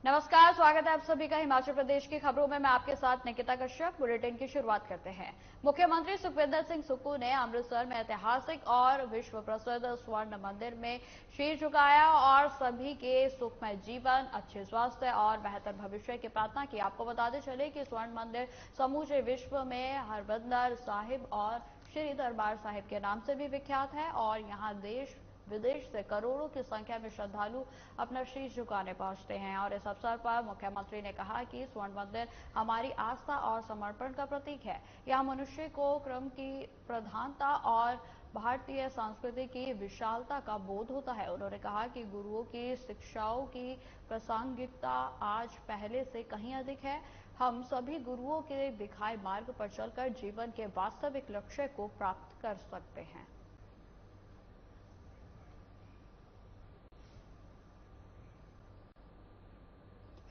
नमस्कार, स्वागत है आप सभी का हिमाचल प्रदेश की खबरों में। मैं आपके साथ निकिता कश्यप। बुलेटिन की शुरुआत करते हैं। मुख्यमंत्री सुखविंदर सिंह सुक्खू ने अमृतसर में ऐतिहासिक और विश्व प्रसिद्ध स्वर्ण मंदिर में शीश झुकाया और सभी के सुखमय जीवन, अच्छे स्वास्थ्य और बेहतर भविष्य की प्रार्थना की। आपको बताते चले कि स्वर्ण मंदिर समूचे विश्व में हरमंदिर साहिब और श्री दरबार साहिब के नाम से भी विख्यात है और यहाँ देश विदेश से करोड़ों की संख्या में श्रद्धालु अपना शीश झुकाने पहुंचते हैं। और इस अवसर पर मुख्यमंत्री ने कहा कि स्वर्ण मंदिर हमारी आस्था और समर्पण का प्रतीक है। यह मनुष्य को क्रम की प्रधानता और भारतीय संस्कृति की विशालता का बोध होता है। उन्होंने कहा कि गुरुओं की शिक्षाओं की प्रासंगिकता आज पहले से कहीं अधिक है। हम सभी गुरुओं के दिखाए मार्ग पर चलकर जीवन के वास्तविक लक्ष्य को प्राप्त कर सकते हैं।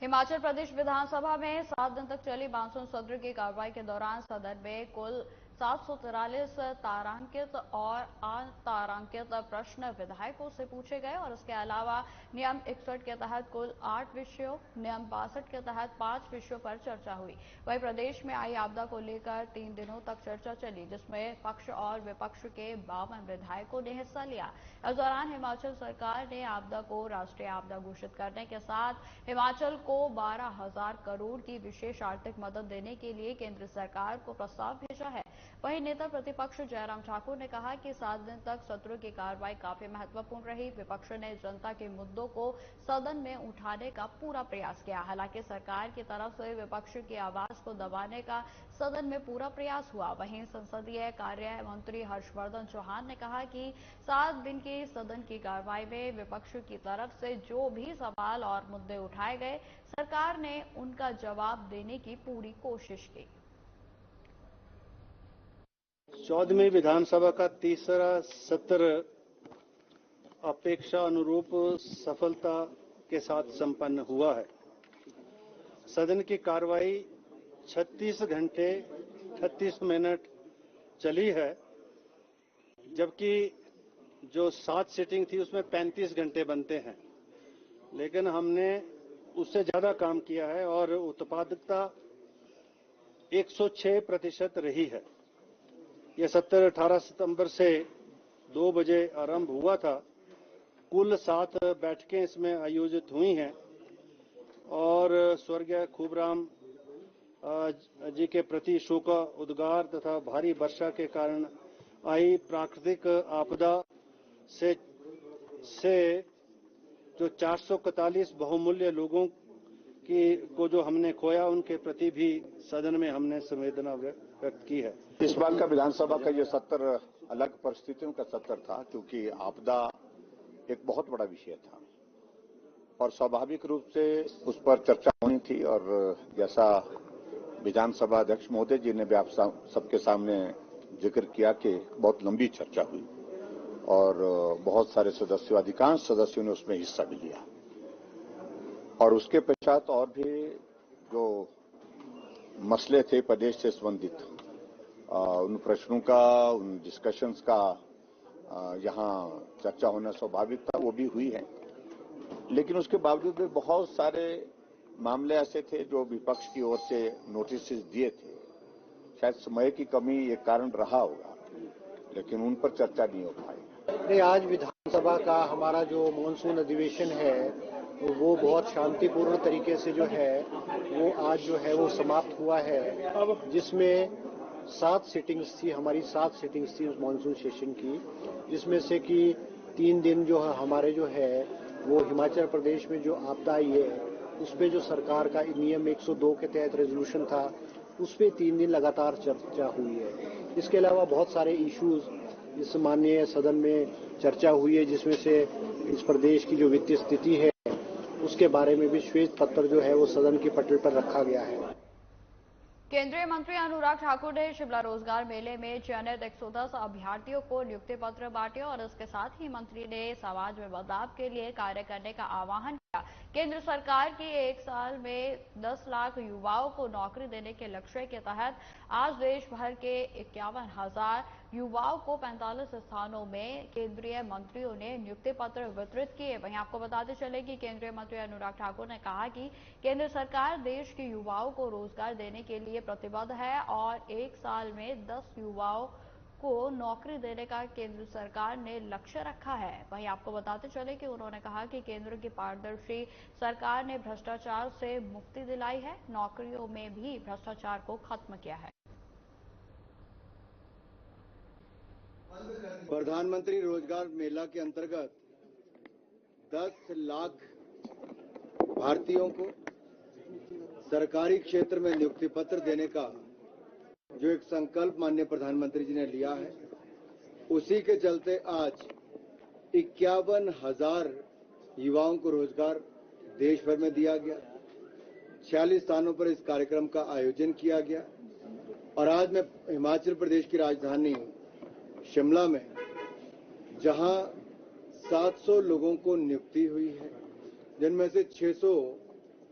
हिमाचल प्रदेश विधानसभा में 7 दिन तक चली मानसून सत्र की कार्रवाई के दौरान सदन में कुल 743 तारांकित और अतारांकित प्रश्न विधायकों से पूछे गए और इसके अलावा नियम 61 के तहत कुल 8 विषयों, नियम 62 के तहत 5 विषयों पर चर्चा हुई। वहीं प्रदेश में आई आपदा को लेकर 3 दिनों तक चर्चा चली, जिसमें पक्ष और विपक्ष के 52 विधायकों ने हिस्सा लिया। इस दौरान हिमाचल सरकार ने आपदा को राष्ट्रीय आपदा घोषित करने के साथ हिमाचल को 12,000 करोड़ की विशेष आर्थिक मदद देने के लिए केंद्र सरकार को प्रस्ताव भेजा है। वहीं नेता प्रतिपक्ष जयराम ठाकुर ने कहा कि 7 दिन तक सत्र की कार्रवाई काफी महत्वपूर्ण रही। विपक्ष ने जनता के मुद्दों को सदन में उठाने का पूरा प्रयास किया। हालांकि सरकार की तरफ से विपक्ष की आवाज को दबाने का सदन में पूरा प्रयास हुआ। वहीं संसदीय कार्य मंत्री हर्षवर्धन चौहान ने कहा कि 7 दिन की सदन की कार्रवाई में विपक्ष की तरफ से जो भी सवाल और मुद्दे उठाए गए, सरकार ने उनका जवाब देने की पूरी कोशिश की। 14वीं विधानसभा का तीसरा सत्र अपेक्षा अनुरूप सफलता के साथ संपन्न हुआ है। सदन की कार्रवाई 36 घंटे 36 मिनट चली है, जबकि जो 7 सीटिंग थी उसमें 35 घंटे बनते हैं, लेकिन हमने उससे ज्यादा काम किया है और उत्पादकता 106% रही है। यह सत्र 18 सितंबर से 2 बजे आरंभ हुआ था। कुल 7 बैठकें इसमें आयोजित हुई हैं और स्वर्गीय खूबराम जी के प्रति शोक उद्गार तथा भारी वर्षा के कारण आई प्राकृतिक आपदा से जो 441 बहुमूल्य लोगों को जो हमने खोया, उनके प्रति भी सदन में हमने संवेदना व्यक्त की है। इस बार का विधानसभा का यह सत्र अलग परिस्थितियों का सत्र था, क्योंकि आपदा एक बहुत बड़ा विषय था और स्वाभाविक रूप से उस पर चर्चा होनी थी। और जैसा विधानसभा अध्यक्ष महोदय जी ने भी आप सबके सामने जिक्र किया कि बहुत लंबी चर्चा हुई और बहुत सारे सदस्यों, अधिकांश सदस्यों ने उसमें हिस्सा भी लिया। और उसके पश्चात और भी जो मसले थे प्रदेश से संबंधित, उन प्रश्नों का, उन डिस्कशंस का यहाँ चर्चा होना स्वाभाविक था, वो भी हुई है। लेकिन उसके बावजूद भी बहुत सारे मामले ऐसे थे जो विपक्ष की ओर से नोटिस दिए थे। शायद समय की कमी एक कारण रहा होगा, लेकिन उन पर चर्चा नहीं हो पाई। आज विधानसभा का हमारा जो मानसून अधिवेशन है वो बहुत शांतिपूर्ण तरीके से जो है वो आज जो है वो समाप्त हुआ है, जिसमें 7 सीटिंग्स थी, हमारी 7 सीटिंग्स थी उस मानसून सेशन की, जिसमें से कि 3 दिन जो है हमारे जो है वो हिमाचल प्रदेश में जो आपदा आई है उस पर जो सरकार का नियम 102 के तहत रेजोल्यूशन था, उस पर 3 दिन लगातार चर्चा हुई है। इसके अलावा बहुत सारे इश्यूज इस माननीय सदन में चर्चा हुई है, जिसमें से इस प्रदेश की जो वित्तीय स्थिति है उसके बारे में भी श्वेत पत्र जो है वो सदन की पटल पर रखा गया है। केंद्रीय मंत्री अनुराग ठाकुर ने शिमला रोजगार मेले में चयनित 110 अभ्यर्थियों को नियुक्ति पत्र बांटे और इसके साथ ही मंत्री ने समाज में बदलाव के लिए कार्य करने का आह्वान केंद्र सरकार की एक साल में 10 लाख युवाओं को नौकरी देने के लक्ष्य के तहत आज देश भर के 51,000 युवाओं को 45 स्थानों में केंद्रीय मंत्रियों ने नियुक्ति पत्र वितरित किए। वहीं आपको बताते चले कि केंद्रीय मंत्री अनुराग ठाकुर ने कहा कि केंद्र सरकार देश के युवाओं को रोजगार देने के लिए प्रतिबद्ध है और एक साल में 10 युवाओं को नौकरी देने का केंद्र सरकार ने लक्ष्य रखा है। वहीं आपको बताते चले कि उन्होंने कहा कि केंद्र की पारदर्शी सरकार ने भ्रष्टाचार से मुक्ति दिलाई है, नौकरियों में भी भ्रष्टाचार को खत्म किया है। प्रधानमंत्री रोजगार मेला के अंतर्गत 10 लाख भारतीयों को सरकारी क्षेत्र में नियुक्ति पत्र देने का जो एक संकल्प माननीय प्रधानमंत्री जी ने लिया है, उसी के चलते आज 51,000 युवाओं को रोजगार देश भर में दिया गया। 46 स्थानों पर इस कार्यक्रम का आयोजन किया गया और आज मैं हिमाचल प्रदेश की राजधानी शिमला में, जहां 700 लोगों को नियुक्ति हुई है, जिनमें से 600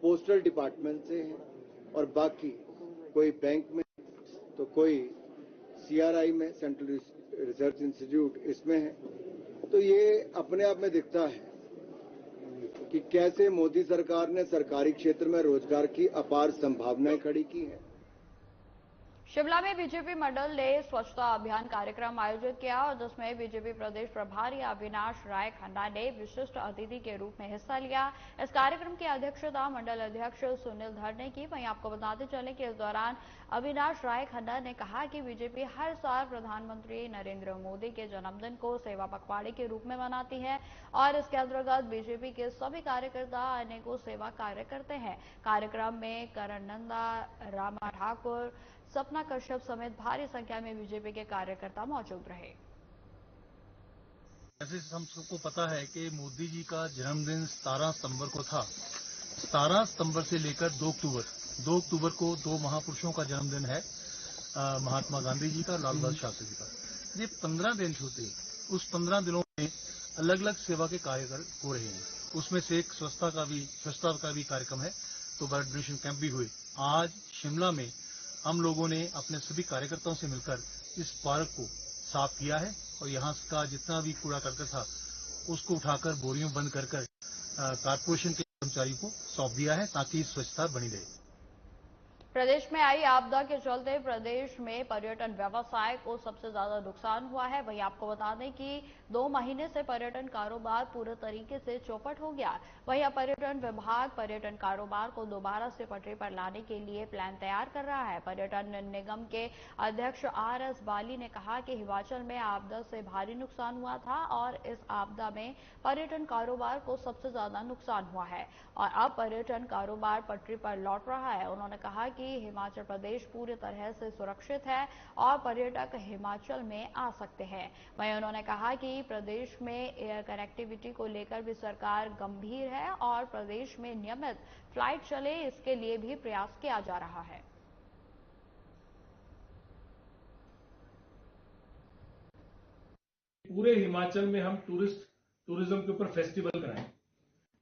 पोस्टल डिपार्टमेंट से हैं और बाकी कोई बैंक में तो कोई सीआरआई में, सेंट्रल रिसर्च इंस्टीट्यूट, इसमें है। तो ये अपने आप में दिखता है कि कैसे मोदी सरकार ने सरकारी क्षेत्र में रोजगार की अपार संभावनाएं खड़ी की हैं। शिमला में बीजेपी मंडल ने स्वच्छता अभियान कार्यक्रम आयोजित किया और जिसमें बीजेपी प्रदेश प्रभारी अविनाश राय खन्ना ने विशिष्ट अतिथि के रूप में हिस्सा लिया। इस कार्यक्रम की अध्यक्षता मंडल अध्यक्ष सुनील धर ने की। वहीं आपको बताते चले कि इस दौरान अविनाश राय खन्ना ने कहा कि बीजेपी हर साल प्रधानमंत्री नरेंद्र मोदी के जन्मदिन को सेवा पखवाड़े के रूप में मनाती है और इसके अंतर्गत बीजेपी के सभी कार्यकर्ता अनेकों सेवा कार्य करते हैं। कार्यक्रम में करण नंदा, रामा ठाकुर, सपना कश्यप समेत भारी संख्या में बीजेपी के कार्यकर्ता मौजूद रहे। जैसे हम सबको पता है कि मोदी जी का जन्मदिन 17 सितंबर को था। 17 सितंबर से लेकर 2 अक्टूबर को 2 महापुरुषों का जन्मदिन है, महात्मा गांधी जी का, लाल बहादुर शास्त्री जी का। ये 15 दिन होते हैं। उस 15 दिनों में अलग अलग सेवा के कार्य हो रहे हैं। उसमें से एक स्वच्छता का भी कार्यक्रम है, तो ब्लड डोनेशन कैंप भी हुए। आज शिमला में हम लोगों ने अपने सभी कार्यकर्ताओं से मिलकर इस पार्क को साफ किया है और यहाँ का जितना भी कूड़ा करकट था उसको उठाकर बोरियों बंद कर कारपोरेशन के कर्मचारियों को सौंप दिया है ताकि स्वच्छता बनी रहे। प्रदेश में आई आपदा के चलते प्रदेश में पर्यटन व्यवसाय को सबसे ज्यादा नुकसान हुआ है। वहीं आपको बता दें कि 2 महीने से पर्यटन कारोबार पूरे तरीके से चौपट हो गया। वहीं अब पर्यटन विभाग पर्यटन कारोबार को दोबारा से पटरी पर लाने के लिए प्लान तैयार कर रहा है। पर्यटन निगम के अध्यक्ष RS बाली ने कहा कि हिमाचल में आपदा से भारी नुकसान हुआ था और इस आपदा में पर्यटन कारोबार को सबसे ज्यादा नुकसान हुआ है और अब पर्यटन कारोबार पटरी पर लौट रहा है। उन्होंने कहा कि हिमाचल प्रदेश पूरी तरह से सुरक्षित है और पर्यटक हिमाचल में आ सकते हैं। वहीं उन्होंने कहा कि प्रदेश में एयर कनेक्टिविटी को लेकर भी सरकार गंभीर है और प्रदेश में नियमित फ्लाइट चले, इसके लिए भी प्रयास किया जा रहा है। पूरे हिमाचल में हम टूरिज्म के ऊपर फेस्टिवल कराएं,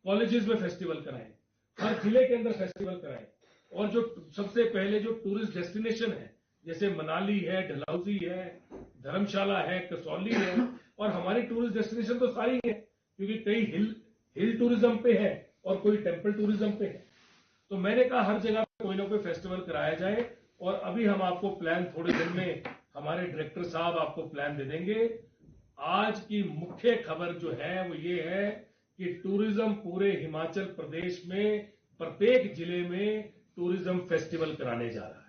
कॉलेजेस में फेस्टिवल कराएं, हर जिले के अंदर फेस्टिवल कराएं और जो सबसे पहले जो टूरिस्ट डेस्टिनेशन है जैसे मनाली है, डलहौजी है, धर्मशाला है, कसौली है और हमारी टूरिस्ट डेस्टिनेशन तो सारी है क्योंकि कई हिल टूरिज्म पे है और कोई टेम्पल टूरिज्म पे है। तो मैंने कहा हर जगह कोई ना कोई फेस्टिवल कराया जाए और अभी हम आपको प्लान थोड़े दिन में हमारे डायरेक्टर साहब आपको प्लान दे देंगे। आज की मुख्य खबर जो है वो ये है कि टूरिज्म पूरे हिमाचल प्रदेश में प्रत्येक जिले में टूरिज्म फेस्टिवल कराने जा रहा है।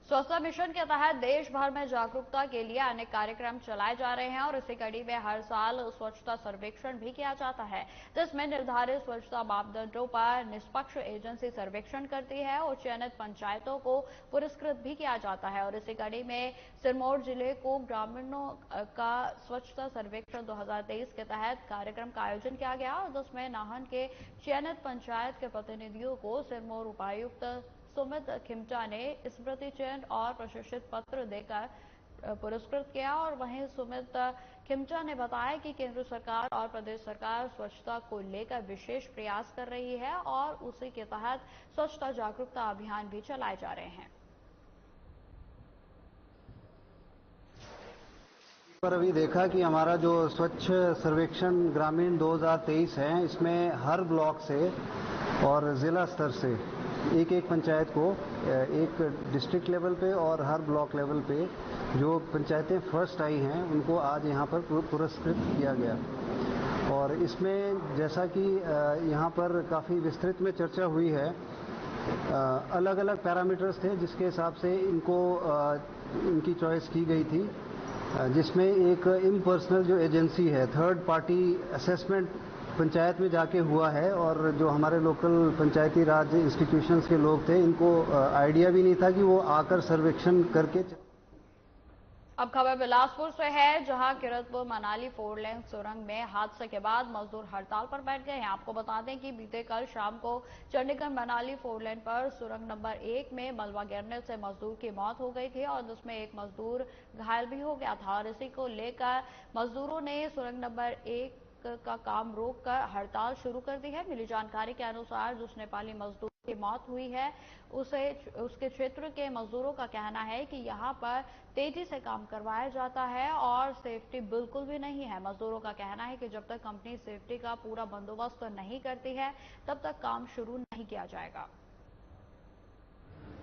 स्वच्छता मिशन के तहत देश भर में जागरूकता के लिए अनेक कार्यक्रम चलाए जा रहे हैं और इसी कड़ी में हर साल स्वच्छता सर्वेक्षण भी किया जाता है, जिसमें निर्धारित स्वच्छता मापदंडों पर निष्पक्ष एजेंसी सर्वेक्षण करती है और चयनित पंचायतों को पुरस्कृत भी किया जाता है। और इसी कड़ी में सिरमौर जिले को ग्रामीणों का स्वच्छता सर्वेक्षण 2023 के तहत कार्यक्रम का आयोजन किया गया और जिसमें नाहन के चयनित पंचायत के प्रतिनिधियों को सिरमौर उपायुक्त सुमित खिमटा ने स्मृति चिन्ह और प्रशस्ति पत्र देकर पुरस्कृत किया। और वहीं सुमित खिमचा ने बताया कि केंद्र सरकार और प्रदेश सरकार स्वच्छता को लेकर विशेष प्रयास कर रही है और उसी के तहत स्वच्छता जागरूकता अभियान भी चलाए जा रहे हैं। पर अभी देखा कि हमारा जो स्वच्छ सर्वेक्षण ग्रामीण 2023 है, इसमें हर ब्लॉक से और जिला स्तर से एक एक पंचायत को, एक डिस्ट्रिक्ट लेवल पे और हर ब्लॉक लेवल पे जो पंचायतें फर्स्ट आई हैं उनको आज यहाँ पर पुरस्कृत किया गया। और इसमें जैसा कि यहाँ पर काफ़ी विस्तृत में चर्चा हुई है, अलग अलग पैरामीटर्स थे जिसके हिसाब से इनकी चॉइस की गई थी, जिसमें एक इम्पर्सनल जो एजेंसी है, थर्ड पार्टी असेसमेंट पंचायत में जाके हुआ है। और जो हमारे लोकल पंचायती राज इंस्टीट्यूशंस के लोग थे, इनको आइडिया भी नहीं था कि वो आकर सर्वेक्षण करके। अब खबर बिलासपुर से है, जहां किरतपुर मनाली 4 लेन सुरंग में हादसे के बाद मजदूर हड़ताल पर बैठ गए हैं। आपको बता दें कि बीते कल शाम को चंडीगढ़ मनाली 4 लेन पर सुरंग नंबर 1 में मलबा गिरने से मजदूर की मौत हो गई थी और जिसमें एक मजदूर घायल भी हो गया था। और इसी को लेकर मजदूरों ने सुरंग नंबर 1 का काम रोककर हड़ताल शुरू कर दी है। मिली जानकारी के अनुसार जिस नेपाली मजदूर की मौत हुई है उसके क्षेत्र के मजदूरों का कहना है कि यहां पर तेजी से काम करवाया जाता है और सेफ्टी बिल्कुल भी नहीं है। मजदूरों का कहना है कि जब तक कंपनी सेफ्टी का पूरा बंदोबस्त नहीं करती है तब तक काम शुरू नहीं किया जाएगा।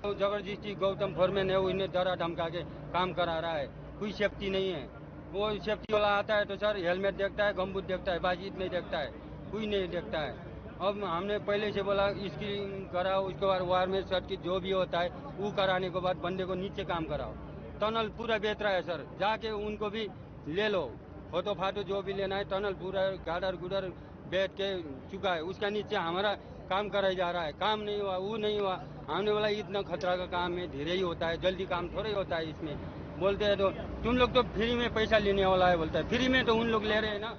जबरदस्ती गौतम फोरमैन है, वो इन्हें डरा धमका के काम करा रहा है। कोई सेफ्टी नहीं है। वो सेफ्टी वाला आता है तो सर हेलमेट देखता है, गमबूट देखता है, बाजीत नहीं देखता है, कोई नहीं देखता है। अब हमने पहले से बोला स्क्रीनिंग कराओ, उसके बाद वायरमेंट सर्किट जो भी होता है वो कराने के बाद बंदे को नीचे काम कराओ। टनल पूरा बेच रहा है सर, जाके उनको भी ले लो, फोटो फाटो जो भी लेना है। टनल पूरा गाडर गुडर बैठ के चुका है, उसका नीचे हमारा काम कराया जा रहा है। काम नहीं हुआ, वो नहीं हुआ। हमने बोला इतना खतरा का काम है, धीरे ही होता है, जल्दी काम थोड़ा ही होता है इसमें। बोलते हैं तो तुम लोग तो फ्री में पैसा लेने वाला है, बोलता है। फ्री में तो उन लोग ले रहे हैं ना।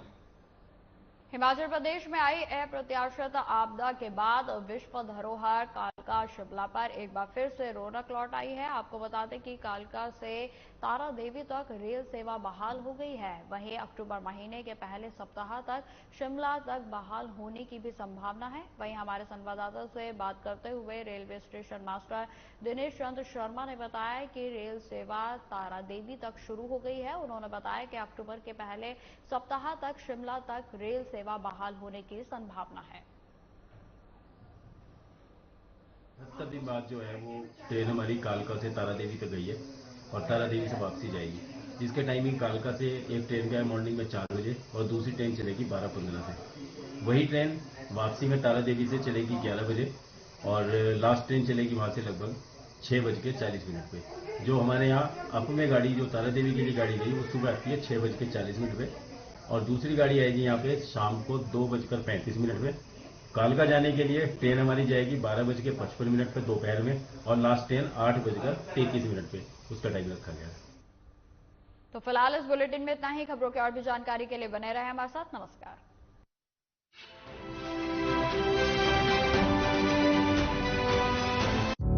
हिमाचल प्रदेश में आई अप्रत्याशित आपदा के बाद विश्व धरोहर कालका शिमला पर एक बार फिर से रौनक लौट आई है। आपको बता दें कि कालका से तारा देवी तक रेल सेवा बहाल हो गई है। वहीं अक्टूबर महीने के पहले सप्ताह तक शिमला तक बहाल होने की भी संभावना है। वहीं हमारे संवाददाता से बात करते हुए railway station master Dinesh Chandra Sharma ने बताया कि रेल सेवा तारा देवी तक शुरू हो गई है। उन्होंने बताया कि अक्टूबर के पहले सप्ताह तक शिमला तक रेल सेवा बहाल होने की संभावना है। 70 दिन बाद जो है वो ट्रेन हमारी कालका से तारा देवी तक गई है और तारा देवी से वापसी जाएगी, जिसके टाइमिंग कालका से एक ट्रेन का है मॉर्निंग में 4 बजे और दूसरी ट्रेन चलेगी 12:15 से। वही ट्रेन वापसी में तारा देवी से चलेगी 11 बजे और लास्ट ट्रेन चलेगी वहां से लगभग 6:40 पे। जो हमारे यहाँ अप में गाड़ी जो तारा देवी के लिए गाड़ी गई वो सुबह आती है 6:40 पे और दूसरी गाड़ी आएगी यहाँ पे शाम को 2:35 पे। कालका जाने के लिए ट्रेन हमारी जाएगी 12:55 पे दोपहर में और लास्ट ट्रेन 8:33 पे, उसका टाइम रखा गया है। तो फिलहाल इस बुलेटिन में इतना ही। खबरों की और भी जानकारी के लिए बने रहे हमारे साथ। नमस्कार।